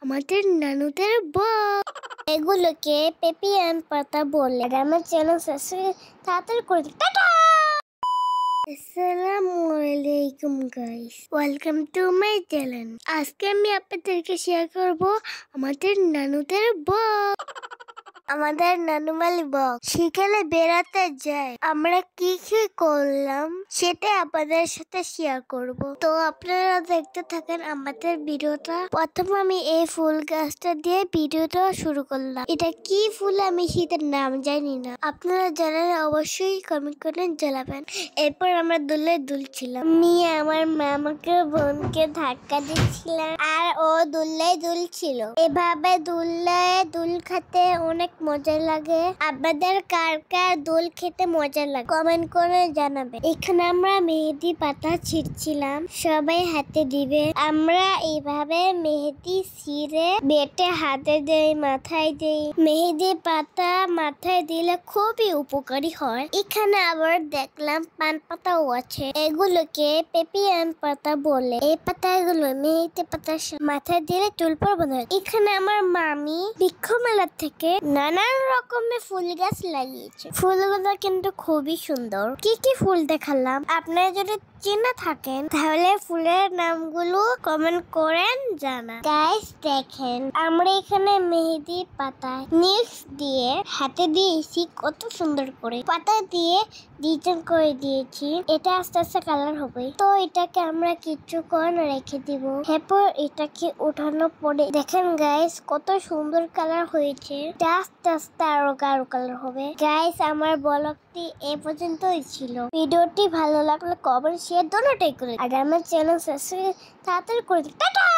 আমাদের নানুদের বউ। এগুলোকে পেপিয়ান পাতা বলে। আর আমার চ্যানেল সাবস্ক্রাইব তাড়াতাড়ি করে দিন। টাটা। আসসালামু আলাইকুম guys, welcome to my channel. আজকে আমি আপনাদেরকে শেয়ার করব আমাদের নানুদের বউ। আমাদের নানুমালি বক সেখানে বেড়াতে যায়। আমরা কি কি করলাম সেটা আপনাদের সাথে শেয়ার করব। তো আপনারা দেখতে থাকেন আমাদের ভিডিওটা। প্রথমে আমি এই ফুল গাছটা দিয়ে ভিডিওটা শুরু করলাম। এটা কি ফুল আমি সেটার নাম জানি না, আপনারা জানেন অবশ্যই কমেন্ট করে জানাবেন। এরপর আমরা দুলে দুলছিলাম। আমি আমার মামাকে বোনকে ধাক্কা দিচ্ছিলাম আর ও দুললেই দুলছিল। এভাবে দুললে দুল খেতে অনেক মজা লাগে। আপনাদের কার কার দোল খেতে মজা লাগে কমেন্ট করে জানাবে। এখানে আমরা মেহেদি পাতা ছিঁড়ছিলাম, সবাই হাতে দিবে। আমরা এইভাবে মেহেদি ছিঁড়ে বেটে হাতে দেই, মাথায় দেই। মেহেদি পাতা মাথায় দিলে খুবই উপকারী হয়। এখানে আবার দেখলাম পান পাতাও আছে। এগুলোকে পেপিয়ান পাতা বলে। এই পাতাগুলো মেহেদি পাতার মাথায় দিলে চুল পড়বে না। এখানে আমার মামি বৃক্ষ মেলা থেকে নানান রকমের ফুল গাছ লাগিয়েছে। ফুলগুলো কিন্তু খুবই সুন্দর। কি কি ফুল দেখালাম, আপনারা যদি চেনা থাকেন তাহলে ফুলের নামগুলো কমেন্ট করেন জানা। গাইস দেখেন, আমরা এখানে মেহেদি পাতা নিক্স দিয়ে হাতে দিয়েছি কত সুন্দর করে। পাতা দিয়ে ডিজাইন করে দিয়েছি। এটা আস্তে আস্তে কালার হবে। তো এটাকে আমরা কিছুক্ষণ রেখে দিব। এরপর এটাকে উঠানোর পরে দেখেন গাইস কত সুন্দর কালার হয়েছে। আস্তে আস্তে আরো গাঢ় কালার হবে। গাইস আমার ব্লগটি এ পর্যন্তই ছিল। ভিডিওটি ভালো লাগলে কমেন্ট শেয়ার দোনোটাই করে। আর আমার চ্যানেল সাবস্ক্রাইব তাড়াতাড়ি করে দিন। টাটা।